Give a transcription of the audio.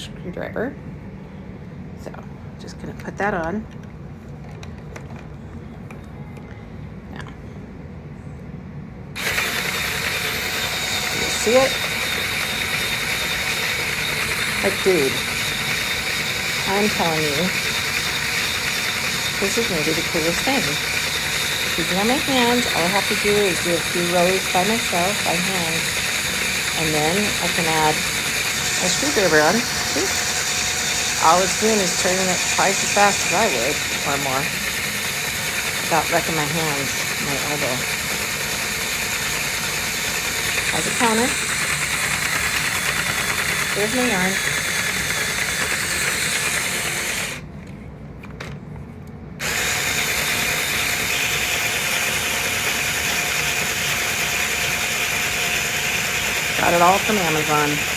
screwdriver. So just gonna put that on. Now, you see it? Like, dude, I'm telling you, this is maybe the coolest thing. Keeping on my hands, all I have to do is do a few rows by myself, by hand, and then I can add a screwdriver on. See? All it's doing is turning it twice as fast as I would, or more, without wrecking my hands, my elbow. Has a counter. There's my yarn. Got it all from Amazon.